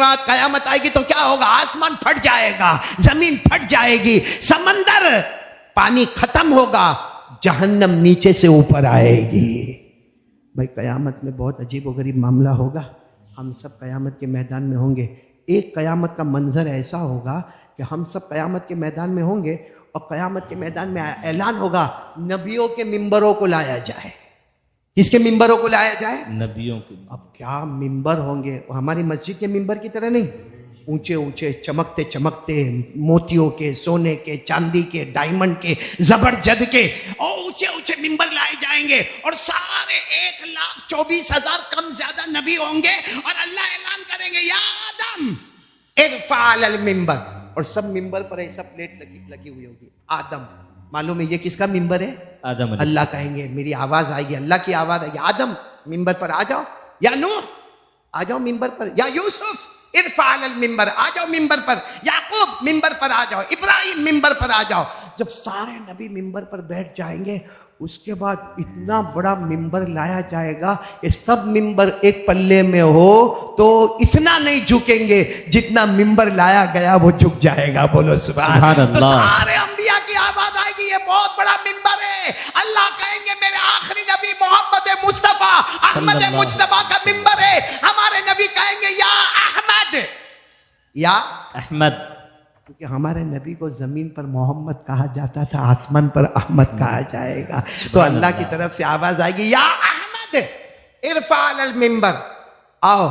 रात कयामत आएगी तो क्या होगा? आसमान फट जाएगा, जमीन फट जाएगी, समंदर पानी खत्म होगा, जहन्नम नीचे से ऊपर आएगी। भाई कयामत में बहुत अजीबोगरीब मामला होगा। हम सब कयामत के मैदान में होंगे। एक कयामत का मंजर ऐसा होगा कि हम सब कयामत के मैदान में होंगे और कयामत के मैदान में ऐलान होगा, नबियों के मिंबरों को लाया जाए। किसके मिंबरों को लाया जाए? नबियों के। अब क्या मिंबर होंगे? हमारी मस्जिद के मिंबर की तरह नहीं, ऊंचे ऊंचे चमकते चमकते मोतियों के, सोने के, चांदी के, डायमंड के, जबरजद के और ऊंचे ऊंचे मिंबर लाए जाएंगे और सारे 1,24,000 कम ज्यादा नबी होंगे और अल्लाह ऐलान करेंगे, या आदम इरफा अलल मिंबर, और सब मिंबर पर ऐसा प्लेट लगी हुई होगी, आदम। मालूम है ये किसका मिंबर है? आदम। अल्लाह कहेंगे, मेरी आवाज आएगी, अल्लाह की आवाज आएगी, आदम मिंबर पर आ जाओ, या नूह आ जाओ मिंबर पर, या यूसुफ इरफा अलल मिंबर आ जाओ मिंबर पर, याकूब मिंबर पर आ जाओ, इब्राहिम मिंबर पर आ जाओ। जब सारे नबी मिंबर पर बैठ जाएंगे उसके बाद इतना बड़ा मिंबर लाया जाएगा, ये सब मिंबर एक पल्ले में हो तो इतना नहीं झुकेंगे जितना मिंबर लाया गया वो झुक जाएगा। बोलो सुभान अल्लाह। तो सारे अंबिया की आवाज आएगी, ये बहुत बड़ा मिंबर है। अल्लाह कहेंगे, मेरे आखिरी नबी मोहम्मद मुस्तफा अहमद मुस्तफा का मिंबर है। हमारे नबी कहेंगे, या अहमद, या अहमद, क्योंकि हमारे नबी को जमीन पर मोहम्मद कहा जाता था, आसमान पर अहमद कहा जाएगा। तो अल्लाह की तरफ से आवाज आएगी, या अहमद इरफा अलल मिंबर। आओ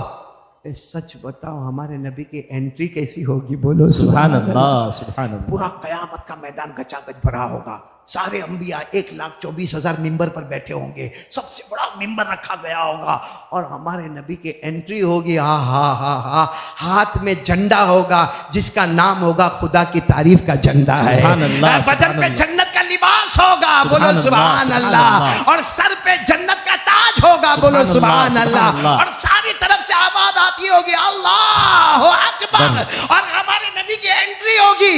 सच बताओ, हमारे नबी की एंट्री कैसी होगी? बोलो सुभान अल्लाह, सुभान अल्लाह। पूरा कयामत का मैदान गचागच भरा होगा, सारे अंबिया 1,24,000 मिंबर पर बैठे होंगे, सबसे बड़ा मिंबर रखा गया होगा और हमारे नबी की एंट्री होगी। हा हा हा हा, हाथ में झंडा होगा जिसका नाम होगा खुदा की तारीफ का झंडा है। बदन पे जन्नत का लिबास होगा, बोलो सुभान अल्लाह, और सर पे जन्नत का ताज होगा, बोलो सुभान अल्लाह, और सारी तरफ से आवाज आती होगी, अल्लाह अकबर, और हमारे नबी की एंट्री होगी।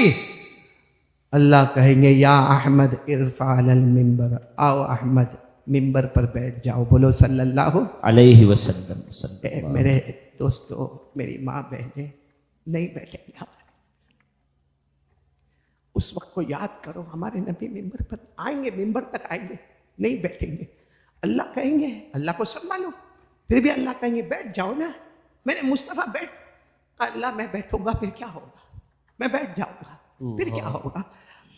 अल्लाह कहेंगे, या अहमद इरफा अलल मिंबर, आओ अहमद मिंबर पर बैठ जाओ। बोलो सल्लल्लाहु अलैहि वसल्लम। मेरे दोस्तों, मेरी माँ बहनें, नहीं बैठेंगे उस वक्त को याद करो, हमारे नबी मिंबर पर आएंगे, मिंबर तक आएंगे, नहीं बैठेंगे। अल्लाह कहेंगे, अल्लाह को सब मालूम, फिर भी अल्लाह कहेंगे, बैठ जाओ ना मेरे मुस्तफा, बैठ। अल्लाह मैं बैठूंगा फिर क्या होगा? मैं बैठ जाऊंगा फिर क्या होगा?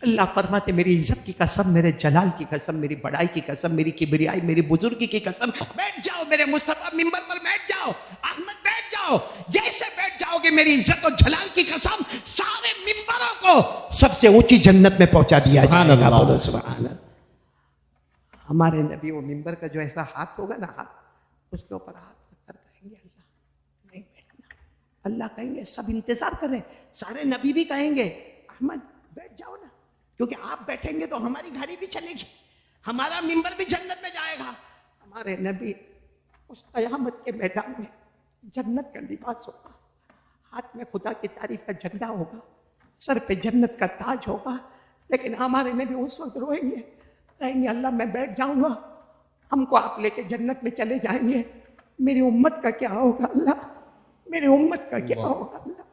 अल्लाह फरमाते, मेरी इज्जत की कसम, मेरे जलाल की कसम, मेरी बड़ाई की कसम, मेरी किबरियाई, मेरी बुजुर्गी की कसम, बैठ जाओ मेरे मुस्तफा मिंबर पर, बैठ जाओ अहमद, बैठ जाओ। जैसे बैठ जाओगे, मेरी इज्जत और जलाल की कसम, सारे मिंबरों को सबसे ऊंची जन्नत में पहुंचा दिया जाएगा। बोलो सुभान अल्लाह। हमारे नबी वो मिंबर का जो ऐसा हाथ होगा ना, हाथ उसके ऊपर हाथ रखकर कहेंगे, अल्लाह नहीं बैठना। अल्लाह कहेंगे, सब इंतजार कर रहे, सारे नबी भी कहेंगे, अहमद बैठ जाओ ना, क्योंकि आप बैठेंगे तो हमारी घड़ी भी चलेगी, हमारा मिंबर भी जन्नत में जाएगा। हमारे नबी उस कयामत के मैदान में जन्नत का लिबास होगा, हाथ में खुदा की तारीफ का झंडा होगा, सर पे जन्नत का ताज होगा, लेकिन हमारे नबी उस वक्त रोएंगे, कहेंगे, अल्लाह मैं बैठ जाऊंगा, हमको आप लेके जन्नत में चले जाएंगे, मेरी उम्मत का क्या होगा अल्लाह? मेरी उम्मत का क्या होगा अल्लाह?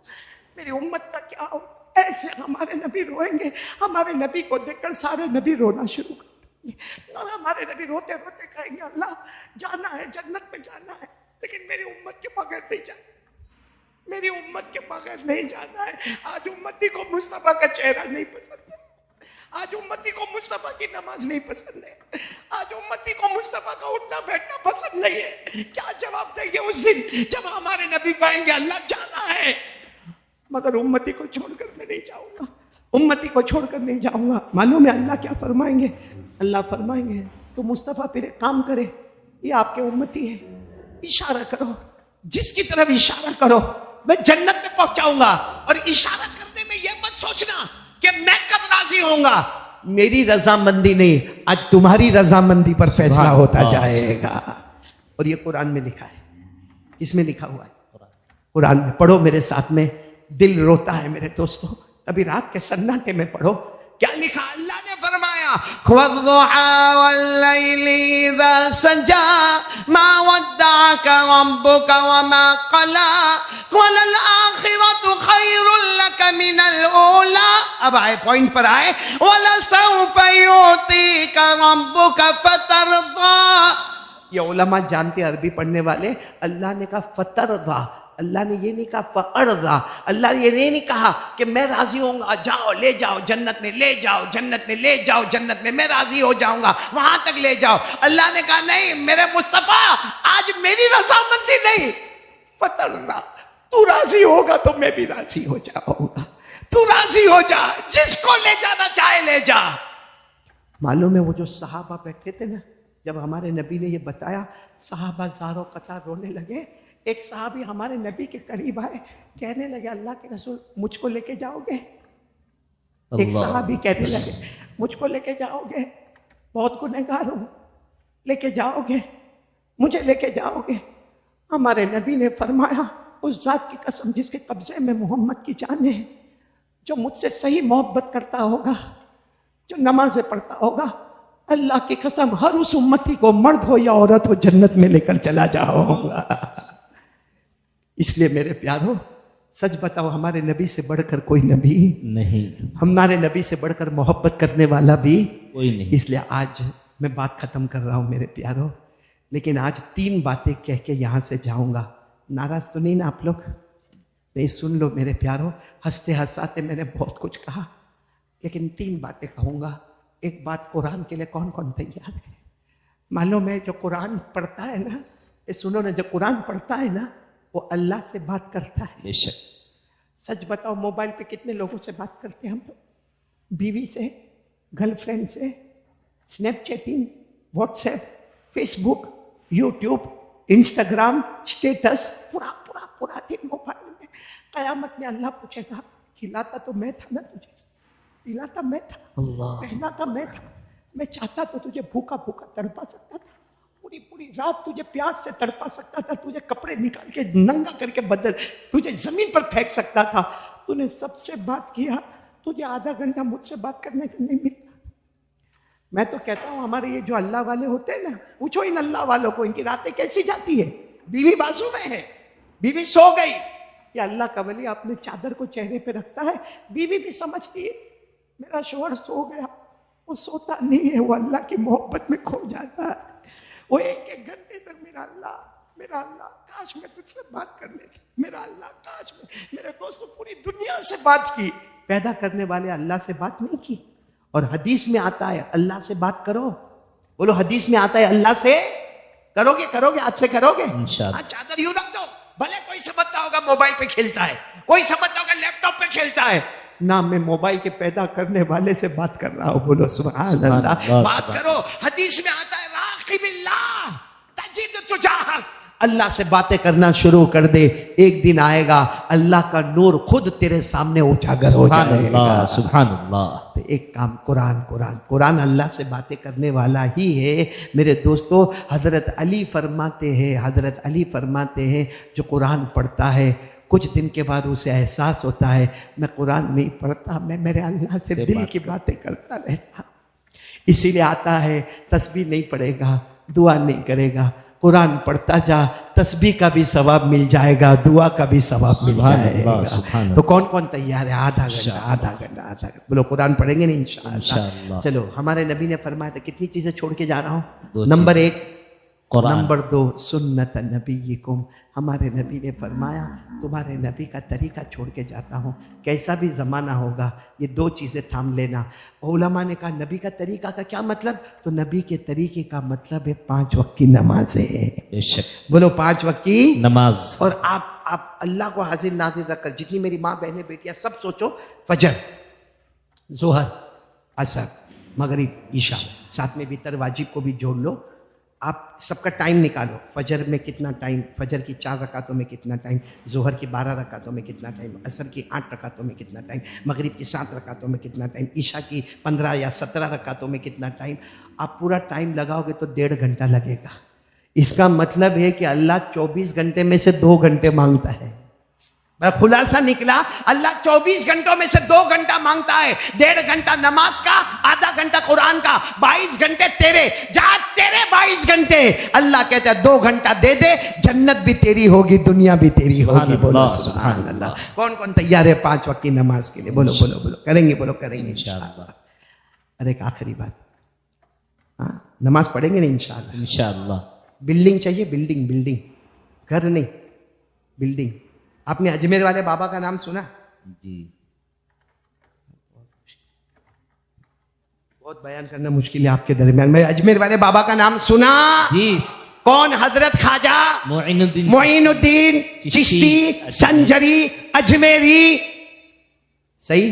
मेरी उम्मत का क्या होगा? ऐसे हमारे नबी रोएंगे। हमारे नबी को देखकर सारे नबी रोना शुरू कर देंगे और हमारे नबी रोते रोते कहेंगे, अल्लाह जाना है, जन्नत में जाना है, लेकिन मेरी उम्मत के बगैर नहीं जाना, मेरी उम्मत के बगैर नहीं जाना है। आज उम्मती को मुस्तफा का चेहरा नहीं पसंद है, आज उम्मती को मुस्तफा की नमाज नहीं पसंद है, आज उम्मती को मुस्तफा का उठना बैठना पसंद नहीं है। क्या जवाब देंगे उस दिन जब हमारे नबी कहेंगे, अल्लाह जाना है, मगर उम्मती को छोड़कर मैं नहीं जाऊंगा, उम्मती को छोड़कर नहीं जाऊंगा। मालूम है अल्लाह क्या फरमाएंगे? अल्लाह फरमाएंगे, तो मुस्तफा फिर एक काम करे, ये आपके उम्मती है, इशारा करो, जिसकी तरफ इशारा करो मैं जन्नत में पहुंचाऊंगा। और इशारा करने में यह मत सोचना कि मैं कब राजी होऊंगा, मेरी रजामंदी नहीं, आज तुम्हारी रजामंदी पर फैसला होता जाएगा। और ये कुरान में लिखा है। इसमें लिखा हुआ है कुरान में, पढ़ो मेरे साथ में, दिल रोता है मेरे दोस्तों, कभी रात के सन्नाटे में पढ़ो। क्या लिखा? अल्लाह ने फरमाया, वद्दुहा वल्लैलि इज़ा सजा मा वद्दअका रब्बुका वमा क़ला वलल अब आए पॉइंट पर आए, वलसौफ युतीका रब्बुका फतरदा। ये उलमा जानते अरबी पढ़ने वाले, अल्लाह ने कहा फतरदा, अल्लाह ने ये नहीं कहा फअरदा। अल्लाह ने ये नहीं कहा कि मैं राजी होऊंगा, जाओ ले जाओ जन्नत में, ले जाओ जन्नत में, ले जाओ जन्नत में, मैं राजी हो जाऊंगा, वहां तक ले जाओ। अल्लाह ने कहा नहीं मेरे मुस्तफा, आज मेरी रजामंदी नहीं, फतरदा, तू राजी होगा तो मैं भी राजी हो जाऊंगा, तू राजी हो जा, जिसको ले जाना चाहे ले जा। मालूम है वो जो सहाबा बैठे थे ना, जब हमारे नबी ने ये बताया, सहाबा ज़ारों कतार रोने लगे। एक सहाबी हमारे नबी के करीब आए, कहने लगे अल्लाह के रसूल मुझको लेके जाओगे? एक सहाबी कहने लगे मुझको लेके जाओगे, बहुत गुनहगार हूं, लेके जाओगे, मुझे लेके जाओगे? हमारे नबी ने फरमाया उस जात की कसम जिसके कब्जे में मोहम्मद की जान है, जो मुझसे सही मोहब्बत करता होगा, जो नमाज़ें पढ़ता होगा, अल्लाह की कसम हर उस उम्मती को, मर्द हो या औरत हो, जन्नत में लेकर चला जाऊंगा। इसलिए मेरे प्यारों, सच बताओ हमारे नबी से बढ़कर कोई नबी नहीं, हमारे नबी से बढ़कर मोहब्बत करने वाला भी कोई नहीं। इसलिए आज मैं बात खत्म कर रहा हूं मेरे प्यारों, लेकिन आज 3 बातें कह के यहां से जाऊंगा। नाराज तो नहीं ना आप लोग? नहीं, सुन लो मेरे प्यारों, हंसते हंसाते मैंने बहुत कुछ कहा, लेकिन 3 बातें कहूंगा। एक बात, कुरान के लिए कौन कौन तैयार है? मालूम है जो कुरान पढ़ता है ना, ये सुनो ना, जो कुरान पढ़ता है ना वो अल्लाह से बात करता है। बेशक। सच बताओ मोबाइल पे कितने लोगों से बात करते हैं हम लोग? बीवी से, गर्लफ्रेंड से, snapchatting, WhatsApp, Facebook, YouTube, Instagram, status, पूरा दिन मोबाइल में। कयामत में अल्लाह पूछेगा खिलाता तो मैं था ना तुझे, पिलाता मैं था, पहनाता मैं था, मैं चाहता तो तुझे भूखा भूखा तड़पा सकता था, पूरी रात तुझे प्यास से तड़पा सकता था, तुझे कपड़े निकाल के नंगा करके बदल, तुझे जमीन पर फेंक सकता था। तूने सबसे बात किया, तुझे आधा घंटा मुझसे बात करने को नहीं मिलता। मैं तो कहता हूँ हमारे ये जो अल्लाह वाले होते हैं ना, पूछो इन अल्लाह वालों को इनकी रातें कैसी जाती है। बीवी बाजू में है, बीवी सो गई, या अल्लाह का वली अपने चादर को चेहरे पे रखता है, बीवी भी समझती है मेरा शोहर सो गया, वो सोता नहीं है, वो अल्लाह की मोहब्बत में खो जाता है। वो एक घंटे तक मेरा अल्लाह काश मैं तुझसे बात कर लेती, मेरा अल्लाह काश मैं, मेरे दोस्तों पूरी दुनिया से बात की, पैदा करने वाले अल्लाह से बात नहीं की। और हदीस में आता है अल्लाह से बात करो, बोलो हदीस में आता है अल्लाह से करोगे आज से करोगे इंशाअल्लाह। चादर यूं रख दो, भले कोई समझता होगा मोबाइल पे खेलता है, कोई समझता होगा लैपटॉप पे खेलता है ना, मैं मोबाइल के पैदा करने वाले से बात कर रहा हूं, बोलो सुभान अल्लाह। बात करो, हदीस में आता है राक़िबिल्लाह तजिद तुजाहक, अल्लाह से बातें करना शुरू कर दे, एक दिन आएगा अल्लाह का नूर खुद तेरे सामने उजागर हो जाएगा। सुभान अल्लाह। तो एक काम, कुरान अल्लाह से बातें करने वाला ही है मेरे दोस्तों। हजरत अली फरमाते हैं जो कुरान पढ़ता है कुछ दिन के बाद उसे एहसास होता है मैं कुरान नहीं पढ़ता, मैं मेरे अल्लाह से दिल की बातें करता रहता। इसीलिए आता है तस्बीह नहीं पढ़ेगा, दुआ नहीं करेगा, कुरान पढ़ता जा, तस्बीह का भी सवाब मिल जाएगा, दुआ का भी सवाब मिल जाएगा। तो कौन कौन तैयार है? आधा घंटा बोलो कुरान पढ़ेंगे नहीं इंशाअल्लाह। चलो, हमारे नबी ने फरमाया था कितनी चीजें छोड़ के जा रहा हूँ। नंबर 1 कुरान, नंबर 2 सुन्नत नबीकुम, हमारे नबी ने फरमाया तुम्हारे नबी का तरीका छोड़ के जाता हूँ, कैसा भी ज़माना होगा ये 2 चीज़ें थाम लेना। उलमा ने कहा नबी का तरीका का क्या मतलब? तो नबी के तरीके का मतलब है 5 वक्त की नमाजें। बोलो 5 वक्त की नमाज। और आप अल्लाह को हाजिर नाजिर रखकर, जितनी मेरी माँ बहनें बेटियाँ सब सोचो, फजर, जोहर, असर, मगरिब, ईशा, साथ में वितर वाजिब को भी जोड़ लो। आप सबका टाइम निकालो, फजर में कितना टाइम, फजर की 4 रकातों में कितना टाइम, जोहर की 12 रकातों में कितना टाइम, असर की 8 रकातों में कितना टाइम, मगरिब की 7 रकातों में कितना टाइम, ईशा की 15 या 17 रकातों में कितना टाइम। आप पूरा टाइम लगाओगे तो 1.5 घंटा लगेगा। इसका मतलब है कि अल्लाह 24 घंटे में से 2 घंटे मांगता है। खुलासा निकला, अल्लाह 24 घंटों में से 2 घंटा मांगता है, 1.5 घंटा नमाज का, आधा घंटा कुरान का, 22 घंटे तेरे, जा तेरे 22 घंटे। अल्लाह कहता है 2 घंटा दे दे, जन्नत भी तेरी होगी, दुनिया भी तेरी होगी। बोलो सुभान अल्लाह। कौन कौन तैयार है 5 वक्त की नमाज के लिए? बोलो बोलो बोलो। करेंगे, बोलो करेंगे इंशाअल्लाह। अरे एक आखिरी बात, हाँ नमाज पढ़ेंगे ना इंशाअल्लाह। इंशाअल्लाह। बिल्डिंग चाहिए, बिल्डिंग, बिल्डिंग, घर नहीं, बिल्डिंग। आपने अजमेर वाले बाबा का नाम सुना? जी। बहुत बयान करना मुश्किल है आपके दरमियान में। अजमेर वाले बाबा का नाम सुना? जी। कौन? हजरत ख्वाजा मोइनुद्दीन चिश्ती संजरी अजमेरी। सही?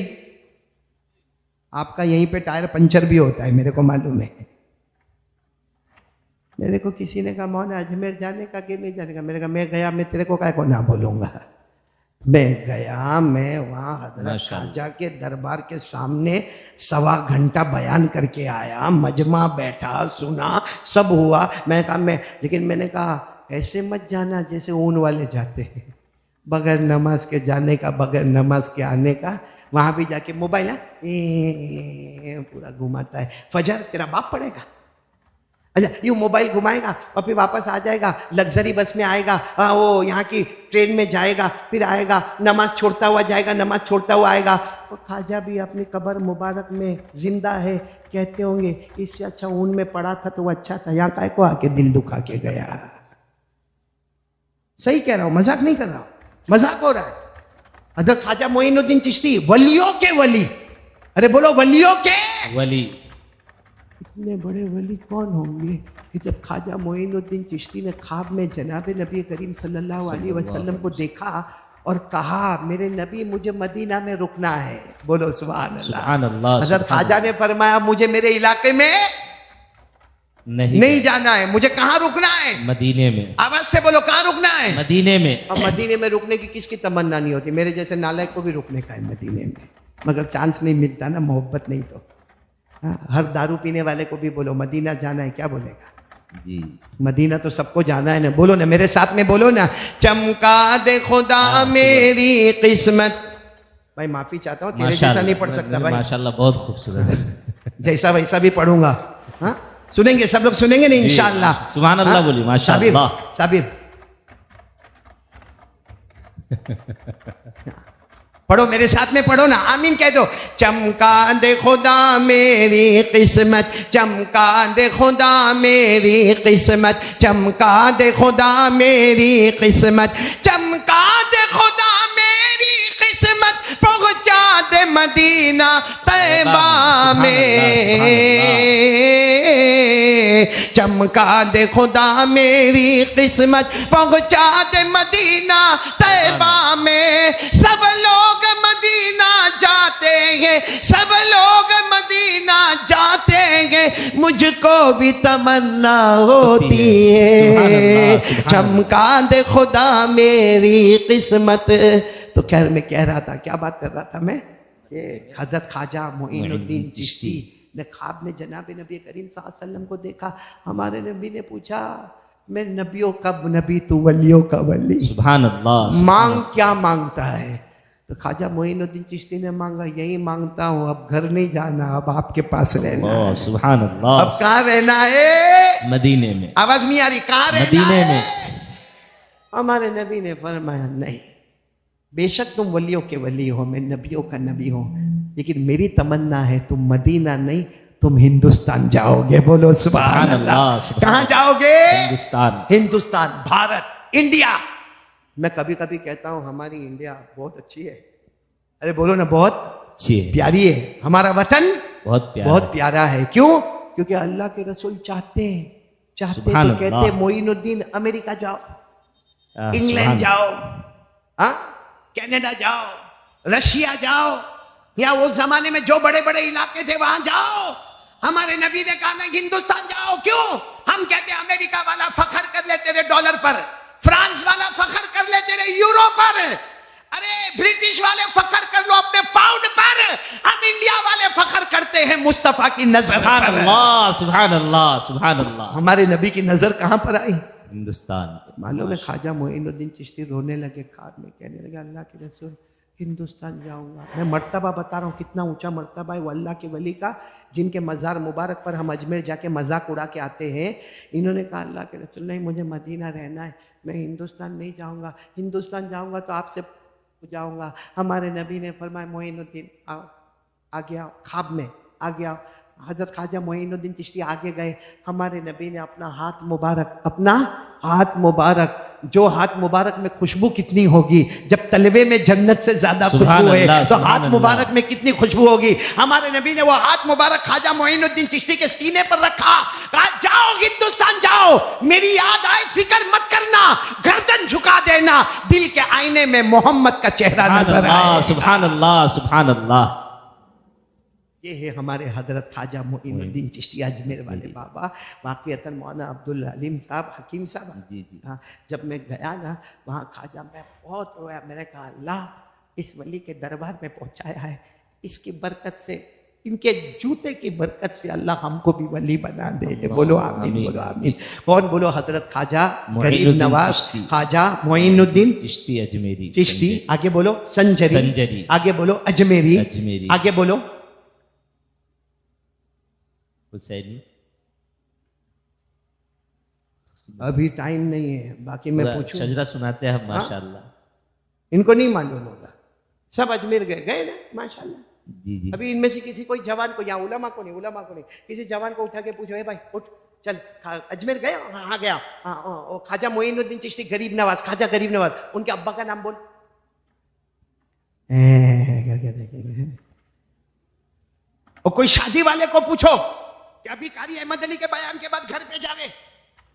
आपका यहीं पे टायर पंचर भी होता है, मेरे को मालूम है। मेरे को किसी ने कहा मौना अजमेर जाने का कि नहीं जाने का? मैंने कहा मैं गया, मैं तेरे को काय को ना बोलूंगा। मैं गया, मैं वहाँ हजरत ख्वाजा के दरबार के सामने 1.25 घंटा बयान करके आया, मजमा बैठा, सुना, सब हुआ। मैं कहा लेकिन मैंने कहा ऐसे मत जाना जैसे ऊन वाले जाते हैं, बगैर नमाज के जाने का, बगैर नमाज के आने का। वहाँ भी जाके मोबाइल पूरा घुमाता है। फजर तेरा बाप पड़ेगा, अच्छा यूँ मोबाइल घुमाएगा और फिर वापस आ जाएगा, लग्जरी बस में आएगा, वो यहाँ की ट्रेन में जाएगा, फिर आएगा, नमाज छोड़ता हुआ जाएगा, नमाज छोड़ता हुआ आएगा। और ख्वाजा भी अपनी कब्र मुबारक में जिंदा है, कहते होंगे इससे अच्छा ऊन में पड़ा था तो वो अच्छा था, यहाँ काय को आके दिल दुखा के गया। सही कह रहा हूँ, मजाक नहीं कर रहा हूँ, मजाक हो रहा है। हजरत ख्वाजा मोइनुद्दीन चिश्ती, वलियों के वली। अरे बोलो वलियों के वली। इतने बड़े वली कौन होंगे कि जब ख्वाजा मोइनुद्दीन चिश्ती ने ख्वाब में जनाब नबी करीम सल्लल्लाहु अलैहि वसल्लम को देखा और कहा मेरे नबी मुझे मदीना में रुकना है। बोलो सुभान अल्लाह। हजरत ख्वाजा ने फरमाया मुझे मेरे इलाके में नहीं जाना है, मुझे कहाँ रुकना है? मदीने में। आवाज से बोलो कहाँ रुकना है? मदीने में। अब मदीने में रुकने की किसकी तमन्ना नहीं होती? मेरे जैसे नालायक को भी रुकने का है मदीने में, मगर चांस नहीं मिलता ना, मोहब्बत नहीं तो। हर दारू पीने वाले को भी बोलो मदीना जाना है, क्या बोलेगा? जी मदीना तो सबको जाना है ना। बोलो ना मेरे साथ में, बोलो ना, चमका दे खुदा मेरी किस्मत। भाई माफी चाहता हूँ, तेरे जैसा नहीं पढ़ सकता भाई। माशाल्लाह बहुत खूबसूरत है। जैसा वैसा भी पढ़ूंगा। हाँ सुनेंगे, सब लोग सुनेंगे ना इंशाअल्लाह। सुभान अल्लाह बोली माशाअल्लाह। साबिर पढ़ो मेरे साथ में, पढ़ो ना, आमीन कह दो। चमका दे खुदा मेरी किस्मत, चमका दे खुदा मेरी किस्मत, चमका दे खुदा मेरी किस्मत, चमका दे खुदा मेरी किस्मत, पहुंचा दे मदीना तैबा में। चमका दे खुदा मेरी किस्मत, पहुंचा दे मदीना तैबा में। सब लोग मदीना जाते हैं, सब लोग मदीना जाते हैं, मुझको भी तमन्ना होती है। चमका दे खुदा मेरी किस्मत। तो खैर मैं कह रहा था, क्या बात कर रहा था मैं? ये हजरत ख्वाजा मोइनुद्दीन चिश्ती ने ख्वाब में जनाब नबी करीम सल्लल्लाहु अलैहि वसल्लम को देखा। हमारे नबी ने पूछा मैं नबियों का नबी तू वलियों का वली, सुभान अल्लाह, मांग क्या मांगता है? तो ख्वाजा मोइनुद्दीन चिश्ती ने मांगा यही मांगता हूँ, अब घर नहीं जाना, अब आपके पास रहना है। सुभान अल्लाह। अब कहाँ रहना है? मदीने में। आवाज नहीं आ रही? कहाँ रहना? मदीने में। हमारे नबी ने फरमाया नहीं, बेशक तुम वलियों के वली हो, मैं नबियों का नबी हूँ, लेकिन मेरी तमन्ना है तुम मदीना नहीं, तुम हिंदुस्तान जाओगे। बोलो सुभान अल्लाह। कहाँ जाओगे? हिंदुस्तान। हिंदुस्तान, भारत, इंडिया। मैं कभी कभी कहता हूँ हमारी इंडिया बहुत अच्छी है। अरे बोलो ना, बहुत अच्छी है, प्यारी है। हमारा वतन बहुत प्यारा है। क्यों? क्योंकि अल्लाह के रसूल चाहते तो कहते मोइनुद्दीन अमेरिका जाओ, इंग्लैंड जाओ, हाँ कनाडा जाओ, रशिया जाओ, या वो जमाने में जो बड़े बड़े इलाके थे वहां जाओ। हमारे नबी ने कहा मैं हिंदुस्तान जाओ। क्यों? हम कहते अमेरिका वाला फखर कर ले तेरे डॉलर पर, फ्रांस वाला फखर कर ले तेरे यूरो पर, अरे ब्रिटिश वाले फखर कर लो अपने पाउंड पर, हम इंडिया वाले फखर करते हैं मुस्तफा की नजर पर। सुभान अल्लाह, सुभान अल्लाह, सुभान अल्लाह। हमारे नबी की नजर कहां पर आई? हिंदुस्तान के। मालूम है ख्वाजा मोइनुद्दीन चिश्ती रोने लगे कार में, कहने लगे अल्लाह के रसूल हिंदुस्तान जाऊंगा। मैं मर्तबा बता रहा हूँ कितना ऊंचा मर्तबा है वो अल्लाह के वली का, जिनके मज़ार मुबारक पर हम अजमेर जाके मजाक उड़ा के आते हैं। इन्होंने कहा अल्लाह के रसूल नहीं, मुझे मदीना रहना है, मैं हिंदुस्तान नहीं जाऊँगा। हिंदुस्तान जाऊँगा तो आपसे जाऊँगा। हमारे नबी ने फरमाया मोइनुद्दीन आओ, आगे आओ, ख्वाब में आगे आओ। हजरत ख्वाजा मोइनुद्दीन चिश्ती आगे गए। हमारे नबी ने अपना हाथ मुबारक, जो हाथ मुबारक में खुशबू कितनी होगी, जब तलवे में जन्नत से ज्यादा खुशबू है तो हाथ मुबारक में कितनी खुशबू होगी। हमारे नबी ने वो हाथ मुबारक ख्वाजा मोइनुद्दीन चिश्ती के सीने पर रखा, कहा जाओ हिंदुस्तान जाओ, मेरी याद आए फिक्र मत करना, गर्दन झुका देना, दिल के आईने में मोहम्मद का चेहरा नजर आए। सुभान अल्लाह, सुभान अल्लाह। ये है हमारे हजरत ख्वाजा मोइनुद्दीन चिश्ती अजमेर वाले बाबा। वाक़ियतन मौलाना अब्दुल हलीम साहब, हकीम साहब, जी जी, हाँ, जब मैं गया ना वहाँ ख्वाजा में बहुत रोया। मैंने कहा अल्लाह इस वली के दरबार में पहुँचाया है, इसकी बरकत से, इनके जूते की बरकत से अल्लाह हमको भी वली बना दे। बोलो आमीन, बोलो आमीन। कौन बोलो? हजरत ख्वाजा गरीब नवाज ख्वाजा मोइनुद्दीन चिश्ती अजमेरी चिश्ती। आगे बोलो संजरी, आगे बोलो अजमेरी, आगे बोलो हुसैनी। अभी टाइम नहीं है, बाकी मैं पूछूं। शजरा सुनाते हैं माशाल्लाह। इनको नहीं मालूम होगा, सब अजमेर गए ना माशाल्लाह। जी जी। अभी इनमें से किसी कोई जवान को, या उलमा को नहीं, किसी जवान को उठा के पूछो, ए भाई उठ चल अजमेर गए? हाँ गया। हाँ ख्वाजा मोइनुद्दीन चिश्ती गरीब नवाज, ख्वाजा गरीब नवाज, उनके अब्बा का नाम बोल। और कोई शादी वाले को पूछो कि अभी कारी अहमद अली के बयान के बाद घर पे जावे,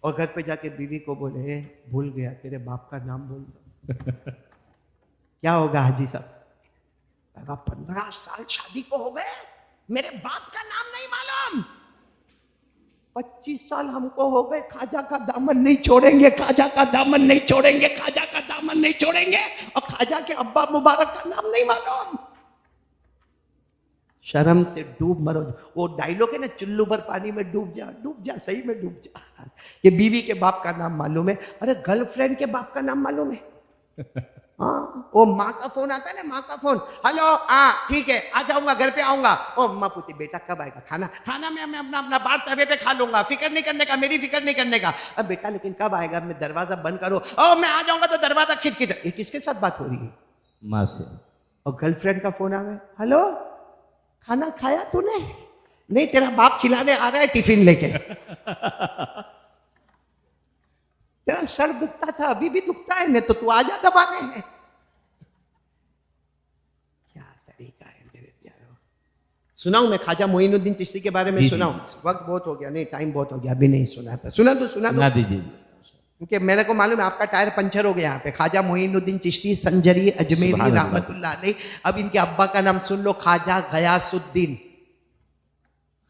और घर पे जाके बीवी को बोले भूल गया तेरे बाप का नाम बोल दो। क्या होगा हाजी साहब? 15 साल शादी को हो गए, मेरे बाप का नाम नहीं मालूम। 25 साल हमको हो गए, ख्वाजा का दामन नहीं छोड़ेंगे, ख्वाजा का दामन नहीं छोड़ेंगे, ख्वाजा का दामन नहीं छोड़ेंगे, और ख्वाजा के अब्बा मुबारक का नाम नहीं मालूम। शर्म से डूब मरो। वो डायलॉग है ना, चुल्लू भर पानी में डूब जा, सही में डूब जा। ये बीवी के बाप का नाम मालूम है? अरे गर्लफ्रेंड के बाप का नाम मालूम है? हाँ, वो माँ का फोन आता है ना, माँ का फोन, हेलो हाँ ठीक है आ जाऊंगा, घर पे आऊंगा। ओ माँ पूछती बेटा कब आएगा खाना मैं अपना बाहर तवे पे खा लूंगा, फिक्र नहीं करने का, मेरी फिक्र नहीं करने का। अब बेटा लेकिन कब आएगा? मैं दरवाजा बंद करो। ओ मैं आ जाऊंगा तो दरवाजा खिटखिट। ये किसके साथ बात हो रही है? माँ से। और गर्लफ्रेंड का फोन आ गया, हेलो खाना खाया तूने? नहीं, तेरा बाप खिलाने आ रहा है टिफिन लेके। तेरा सर दुखता था, अभी भी दुखता है, नहीं तो तू आ जा दबाने है। क्या तरीका है मेरे प्यारों। सुनाऊं मैं ख्वाजा मोइनुद्दीन चिश्ती के बारे में? सुनाऊं? वक्त बहुत हो गया, नहीं टाइम बहुत हो गया, अभी नहीं सुनाता। सुना दीजिए, क्योंकि मेरे को मालूम है आपका टायर पंचर हो गया यहाँ पे। ख्वाजा मोइनुद्दीन चिश्ती संजरी अजमेरी रहमतुल्लाह अलैह। अब इनके अब्बा का नाम सुन लो, ख्वाजा गयासुद्दीन।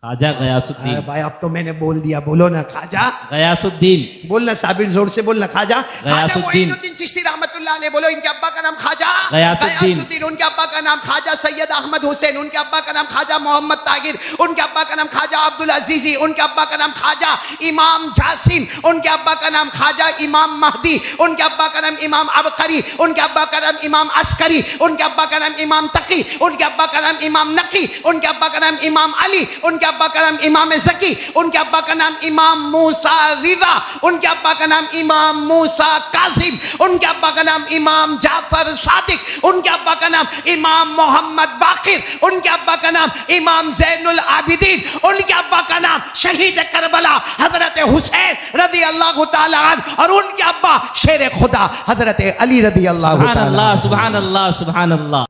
ख्वाजा गयासुद्दीन। भाई अब तो मैंने बोल दिया, बोलो ना ख्वाजा गयासुद्दीन। बोलना साबिर, जोर से बोलना। ख्वाजा गयासुद्दीन चिश्ती रहमतुल्लाह अलैह। बोलो इनके अब्बा का नाम ख्वाजा गयासुद्दीन। उनके अब्बा का नाम ख्वाजा सैयद अहमद हुसैन, उनके अब्बा का नाम ख्वाजा मोहम्मद तागिर, उनके अब्बा का नाम ख्वाजा अब्दुल अजीजी, उनके अब्बा का नाम ख्वाजा इमाम जासिम, उनके अब्बा का नाम ख्वाजा इमाम महदी, उनके अब्बा का नाम इमाम अबकरी, उनके अब्बा का नाम इमाम अस्करी, उनके अब्बा का नाम इमाम तकी, उनके अब्बा का नाम इमाम नकी, उनके अब्बा का नाम इमाम अली, उनके अब्बा का नाम इमाम जकी, उनके अब्बा का नाम इमाम मूसा रिदा, उनके अब्बा का नाम इमाम मूसा कासिम, उनके अब्बा का नाम इमाम जाफर सादिक, उनके अब्बा का नाम इमाम मोहम्मद बाकिर, उनके अब्बा का नाम इमाम जैनुल आबिदीन, उनके अब्बा का नाम शहीद करबला हजरत हुसैन रदी अल्लाह तआला अन्हु, और उनके अब्बा शेर खुदा हजरत अली रदी अल्लाह तआला। सुभान अल्लाह, सुभान अल्लाह।